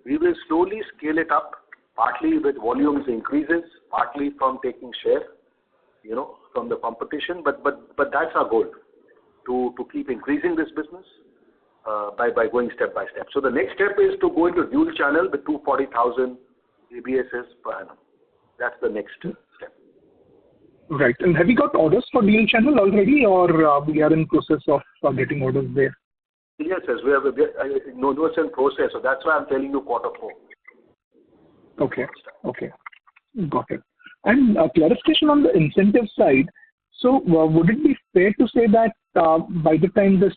We will slowly scale it up, partly with volumes increases, partly from taking share, from the competition. But that's our goal, to keep increasing this business by going step by step. So the next step is to go into dual channel with 240,000 ABSs per annum. That's the next step. Right. And have you got orders for dual channel already, or we are in process of getting orders there? Yes, we have it's in process. So that's why I'm telling you Q4. Okay. Got it. And clarification on the incentive side. So would it be fair to say that by the time this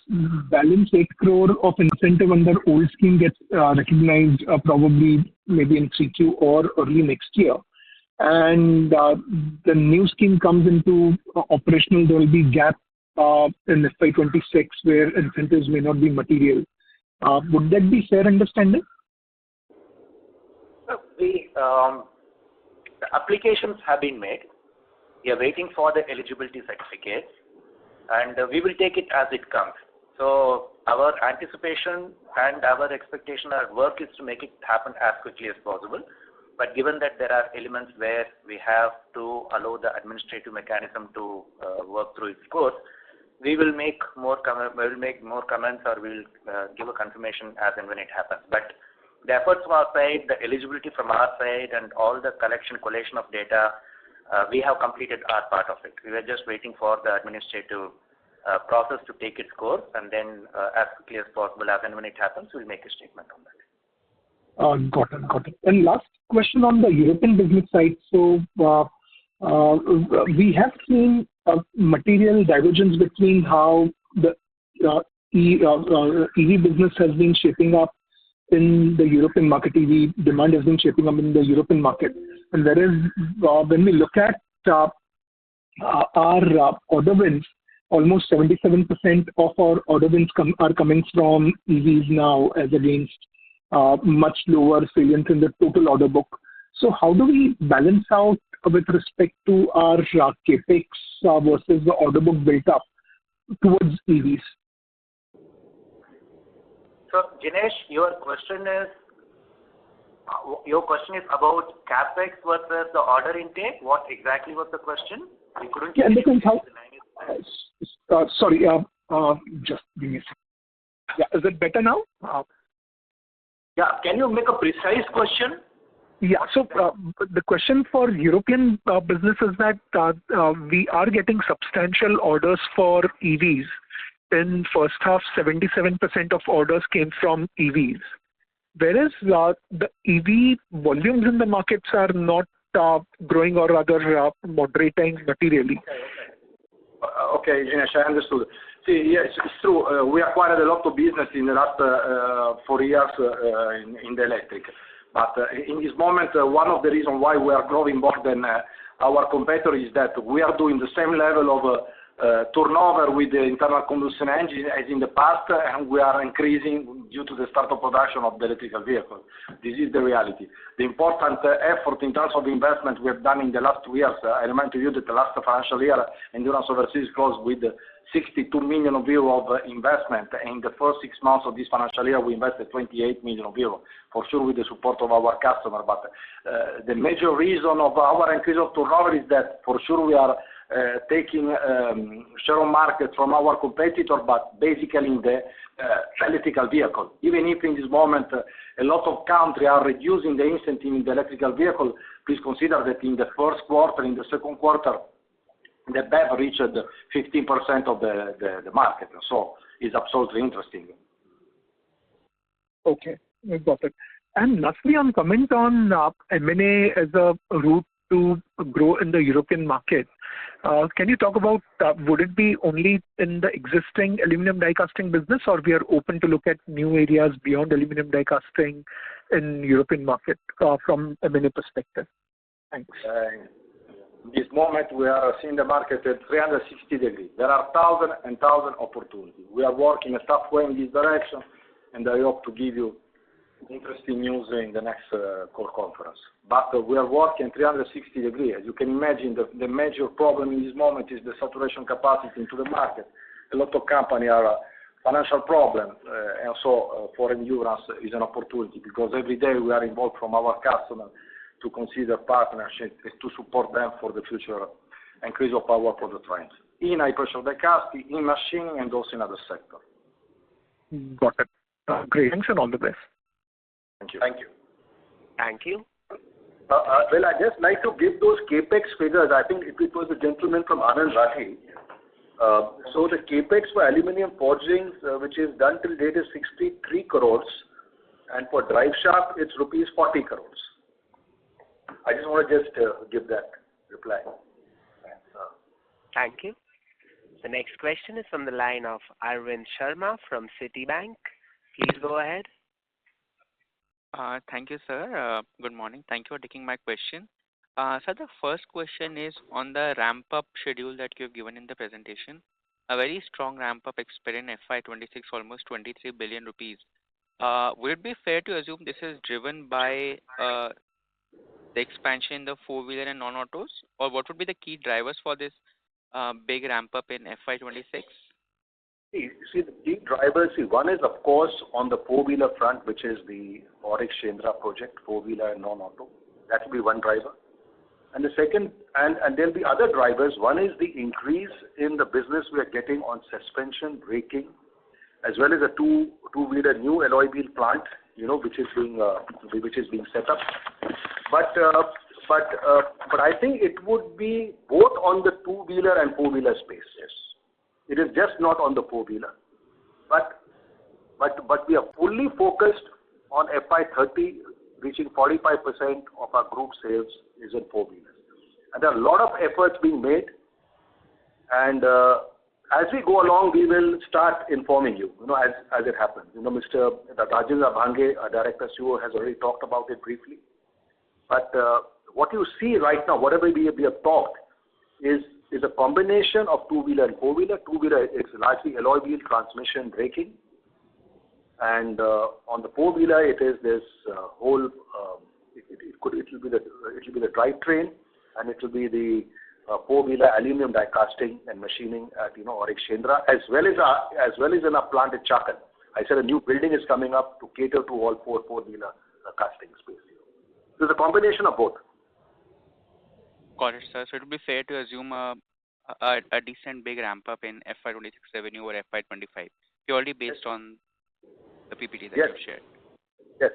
balance 8 crore of incentive under old scheme gets recognized, probably maybe in 3Q or early next year, and the new scheme comes into operational, there will be gap in FY26 where incentives may not be material. Would that be fair understanding? The applications have been made. We are waiting for the eligibility certificates, and we will take it as it comes. So our anticipation and our expectation, our work is to make it happen as quickly as possible. But given that there are elements where we have to allow the administrative mechanism to work through its course, we will make more comments, or we will give a confirmation as and when it happens. But the efforts from our side, the eligibility from our side, and all the collation of data, we have completed our part of it. We were just waiting for the administrative process to take its course, and then as quickly as possible, as and when it happens, we'll make a statement on that. Got it. And last question on the European business side. So we have seen a material divergence between how the EV business has been shaping up in the European market. EV demand has been shaping up in the European market. And whereas when we look at our order wins, almost 77% of our order wins are coming from EVs now, as against much lower salience in the total order book. So how do we balance out with respect to our capex versus the order book built up towards EVs? So, Jinesh, your question is about capex versus the order intake. What exactly was the question? We couldn't. Yeah, because how? Sorry, just give me a second. Yeah, is it better now? Yeah, can you make a precise question? Yeah, so the question for European business is that we are getting substantial orders for EVs. In first half, 77% of orders came from EVs, whereas the EV volumes in the markets are not growing, or rather moderating materially. Okay, Jinesh, I understood. See, yes, it's true. We acquired a lot of business in the last 4 years in the electric. But in this moment, one of the reasons why we are growing more than our competitor is that we are doing the same level of turnover with the internal combustion engine as in the past, and we are increasing due to the start of production of the electrical vehicle. This is the reality. The important effort in terms of investment we have done in the last 2 years, I remind you that the last financial year, Endurance Overseas closed with 62 million euro of investment. In the first 6 months of this financial year, we invested 28 million euro, for sure with the support of our customer. But the major reason of our increase of turnover is that for sure we are taking share of market from our competitor, but basically in the electrical vehicle. Even if in this moment a lot of countries are reducing the incentive in the electrical vehicle, please consider that in the first quarter, in the second quarter, the BEV reached 15% of the market. So it's absolutely interesting. Okay, I got it. And lastly, on comment on M&A as a route to grow in the European market, can you talk about would it be only in the existing aluminum die casting business, or we are open to look at new areas beyond aluminum die casting in European market from M&A perspective? Thanks. In this moment, we are seeing the market at 360 degrees. There are thousands and thousands of opportunities. We are working a tough way in this direction, and I hope to give you interesting news in the next call conference. But we are working 360 degrees. As you can imagine, the major problem in this moment is the saturation capacity into the market. A lot of companies are financial problem, and so for Endurance is an opportunity, because every day we are involved from our customer to consider partnership to support them for the future increase of our product range in high pressure die casting, in machining, and also in other sectors. Got it. Great. Thanks and all the best. Thank you. Thank you. Thank you. Well, I just like to give those capex figures. I think it was the gentleman from Anand Rathi. So the capex for aluminium forgings, which is done till date, is 63 crores, and for drive shaft, it's rupees 40 crores. I just want to give that reply. Thank you. The next question is from the line of Arvind Sharma from Citibank. Please go ahead. Thank you, sir. Good morning. Thank you for taking my question. Sir, the first question is on the ramp-up schedule that you've given in the presentation. A very strong ramp-up expected in FY26, almost 23 billion rupees. Would it be fair to assume this is driven by the expansion in the four-wheeler and non-autos, or what would be the key drivers for this big ramp-up in FY26? See, the key drivers, one is, of course, on the four-wheeler front, which is the Auric Shendra project, four-wheeler and non-auto. That will be one driver. And the second, and there'll be other drivers. One is the increase in the business we are getting on suspension, braking, as well as a two-wheeler new alloy wheel plant which is being set up. But I think it would be both on the two-wheeler and four-wheeler space. Yes, it is just not on the four-wheeler, but we are fully focused on FY30 reaching 45% of our group sales is in four-wheelers, and there are a lot of efforts being made. And as we go along, we will start informing you, as it happens. Mr. Rajendra Bhange, our Director CEO, has already talked about it briefly. But what you see right now, whatever we have talked, is a combination of two-wheeler and four-wheeler. Two-wheeler is largely alloy wheel, transmission, braking, and on the four-wheeler it is this whole. It will be the drivetrain, and it will be the four-wheeler aluminum die casting and machining at Auric Shendra, as well as in our plant at Chakan. I said a new building is coming up to cater to all four-wheeler casting space. So it's a combination of both. Got it, sir. So it would be fair to assume a decent big ramp up in FY26 revenue or FY25, purely based on the PPT that you've shared. Yes,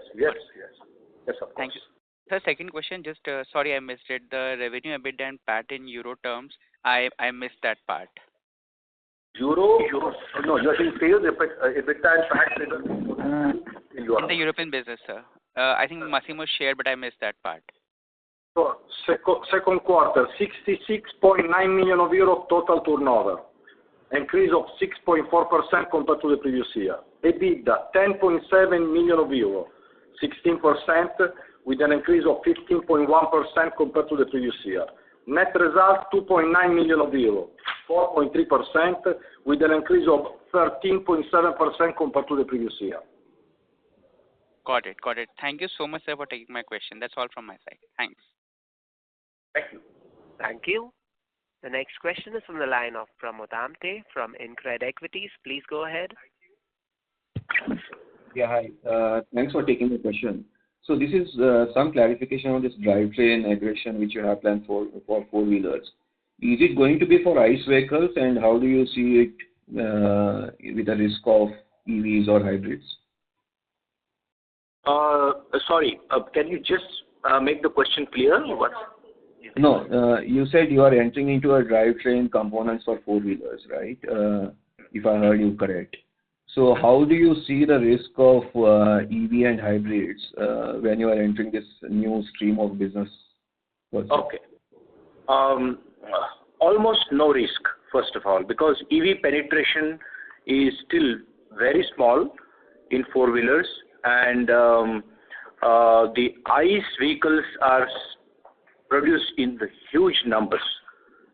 of course. Thank you. Sir, second question, just sorry I missed it. The revenue, EBITDA and PAT in euro terms, I missed that part. Euro? No, you're saying sales, EBITDA and PAT in Europe. In the European business, sir. I think Massimo shared, but I missed that part. So, second quarter, 66.9 million euro total turnover, increase of 6.4% compared to the previous year. EBITDA, 10.7 million euro, 16%, with an increase of 15.1% compared to the previous year. Net result, 2.9 million euro, 4.3%, with an increase of 13.7% compared to the previous year. Got it. Thank you so much, sir, for taking my question. That's all from my side. Thanks. Thank you. Thank you. The next question is from the line of Pramod Amte from Incred Equities. Please go ahead. Yeah, hi. Thanks for taking the question. So this is some clarification on this drivetrain aggression which you have planned for four-wheelers. Is it going to be for ICE vehicles, and how do you see it with the risk of EVs or hybrids? Sorry, can you just make the question clear? What? No, you said you are entering into a drivetrain components for four-wheelers, right? If I heard you correct. So how do you see the risk of EV and hybrids when you are entering this new stream of business? Okay. Almost no risk, first of all, because EV penetration is still very small in four-wheelers, and the ICE vehicles are produced in the huge numbers,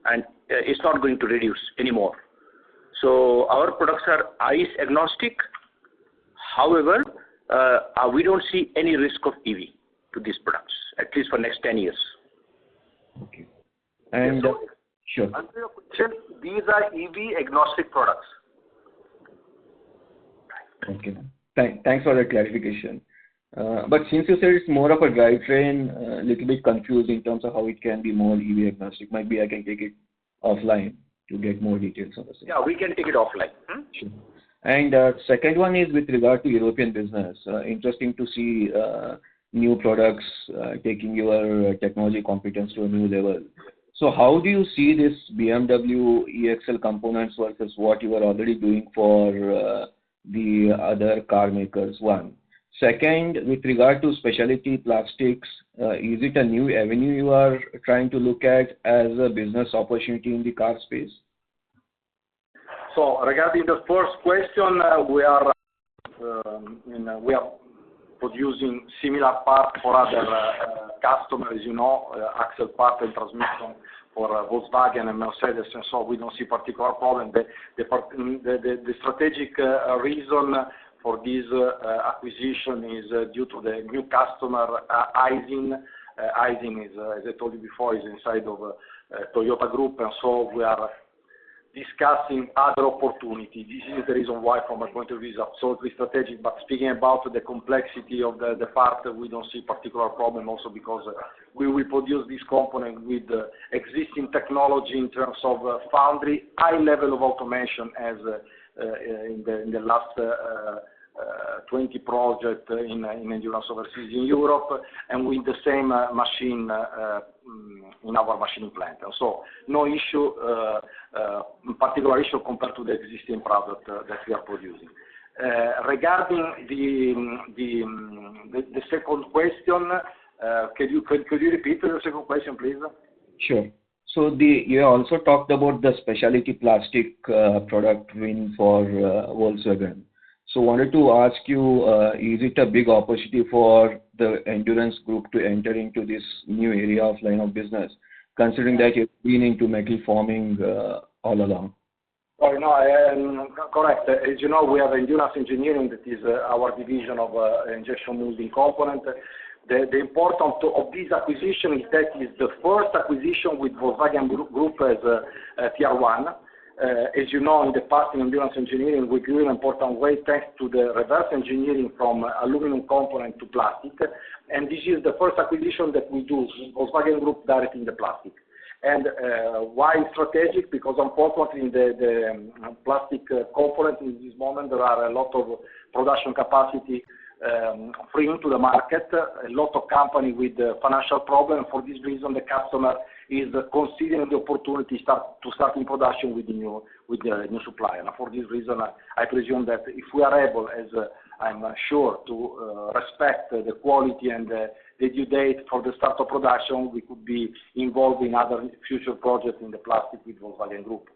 and it's not going to reduce anymore. So our products are ICE agnostic. However, we don't see any risk of EV to these products, at least for next 10 years. Okay. And sure. Answer your question, these are EV agnostic products. Okay. Thanks for that clarification. But since you said it's more of a drivetrain, a little bit confused in terms of how it can be more EV agnostic. Might be I can take it offline to get more details on the same. Yeah, we can take it offline. Sure. And second one is with regard to European business. Interesting to see new products taking your technology competence to a new level. So how do you see this BMW EXL components versus what you are already doing for the other car makers? One. Second, with regard to specialty plastics, is it a new avenue you are trying to look at as a business opportunity in the car space? So regarding the first question, we are producing similar parts for other customers, axle part and transmission for Volkswagen and Mercedes, and so we don't see particular problem. The strategic reason for this acquisition is due to the new customer, Aisin. Aisin is, as I told you before, is inside of Toyota Group, and so we are discussing other opportunities. This is the reason why, from my point of view, is absolutely strategic. But speaking about the complexity of the part, we don't see particular problem, also because we will produce this component with existing technology in terms of foundry, high level of automation as in the last 20 projects in endurance overseas in Europe, and with the same machine in our machining plant. So no issue, particular issue compared to the existing product that we are producing. Regarding the second question, could you repeat the second question, please? Sure. So you also talked about the specialty plastic product win for Volkswagen. So wanted to ask you, is it a big opportunity for the Endurance Group to enter into this new area of line of business, considering that you've been into metal forming all along? Oh, no, I am correct. As you know, we have Endurance Engineering, that is our division of injection molding component. The importance of this acquisition is that it's the first acquisition with Volkswagen Group as a tier one. As you know, in the past in Endurance Engineering, we grew in an important way thanks to the reverse engineering from aluminum component to plastic. And this is the first acquisition that we do, Volkswagen Group directly in the plastic. And why strategic? Because unfortunately in the plastic component in this moment, there are a lot of production capacity free into the market, a lot of companies with financial problems. For this reason, the customer is considering the opportunity to start in production with the new supplier. And for this reason, I presume that if we are able, as I'm sure, to respect the quality and the due date for the start of production, we could be involved in other future projects in the plastic with Volkswagen Group,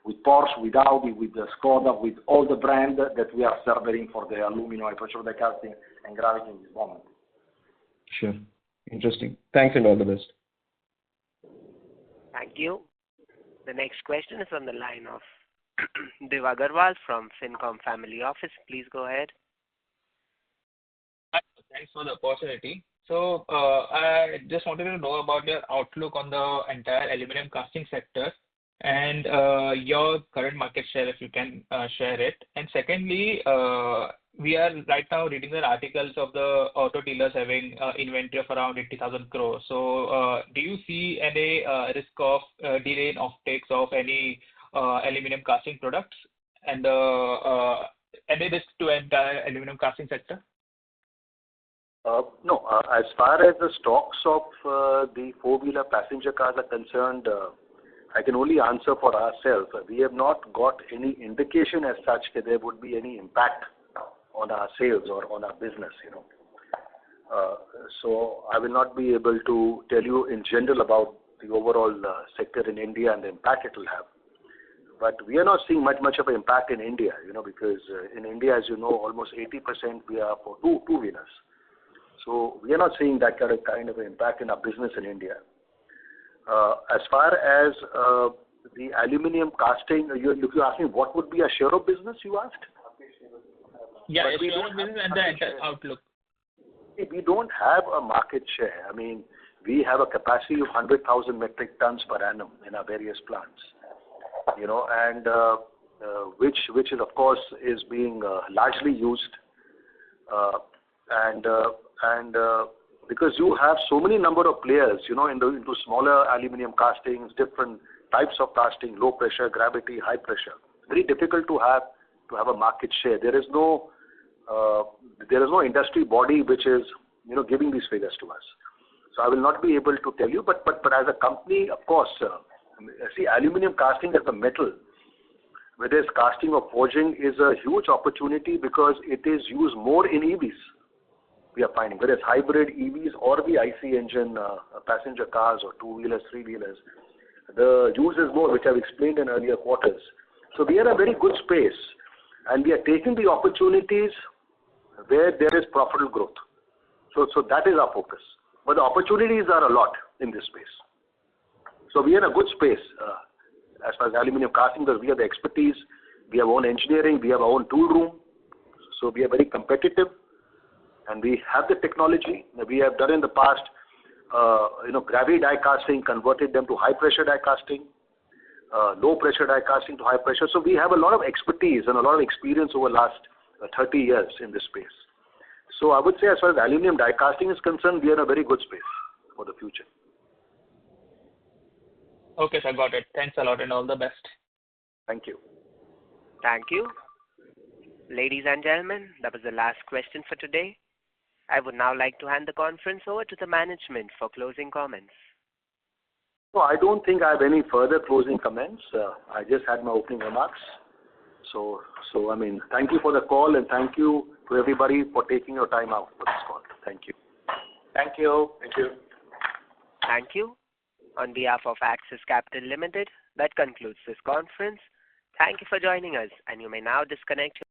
with Porsche, with Audi, with Skoda, with all the brands that we are serving for the aluminum high pressure die casting and gravity in this moment. Sure. Interesting. Thanks and all the best. Thank you. The next question is on the line of Dev Agarwal from Fincom Family Office. Please go ahead. Thanks for the opportunity. So I just wanted to know about your outlook on the entire aluminum casting sector and your current market share, if you can share it. And secondly, we are right now reading the articles of the auto dealers having inventory of around 80,000 crores. So do you see any risk of delay in offtakes of any aluminum casting products and any risk to entire aluminum casting sector? No, as far as the stocks of the four-wheeler passenger cars are concerned, I can only answer for ourselves. We have not got any indication as such that there would be any impact on our sales or on our business, So I will not be able to tell you in general about the overall sector in India and the impact it will have. But we are not seeing much of an impact in India, because in India, as you know, almost 80% we are for two-wheelers. So we are not seeing that kind of impact in our business in India. As far as the aluminium casting, if you ask me what would be a share of business, you asked? Yeah, share of business and the entire outlook. We don't have a market share. I mean, we have a capacity of 100,000 metric tons per annum in our various plants, and which is of course is being largely used, and because you have so many number of players, into smaller aluminium castings, different types of casting, low pressure, gravity, high pressure. Very difficult to have a market share. There is no industry body which is giving these figures to us. So I will not be able to tell you. But as a company, of course, see, aluminium casting as a metal, whether it's casting or forging, is a huge opportunity because it is used more in EVs. We are finding, whether it's hybrid EVs or the IC engine passenger cars or two-wheelers, three-wheelers, the use is more, which I've explained in earlier quarters. So we are in a very good space, and we are taking the opportunities where there is profitable growth. So that is our focus. But the opportunities are a lot in this space. So we are in a good space as far as aluminium casting goes. We have the expertise, we have our own engineering, we have our own tool room. So we are very competitive. And we have the technology. We have done in the past, gravity die casting, converted them to high pressure die casting, low pressure die casting to high pressure. So we have a lot of expertise and a lot of experience over the last 30 years in this space. So I would say as far as aluminum die casting is concerned, we are in a very good space for the future. Okay, sir, got it. Thanks a lot and all the best. Thank you. Thank you. Ladies and gentlemen, that was the last question for today. I would now like to hand the conference over to the management for closing comments. No, I don't think I have any further closing comments. I just had my opening remarks. So thank you for the call, and thank you to everybody for taking your time out for this call. Thank you. Thank you. Thank you. Thank you. On behalf of Axis Capital Limited, that concludes this conference. Thank you for joining us, and you may now disconnect.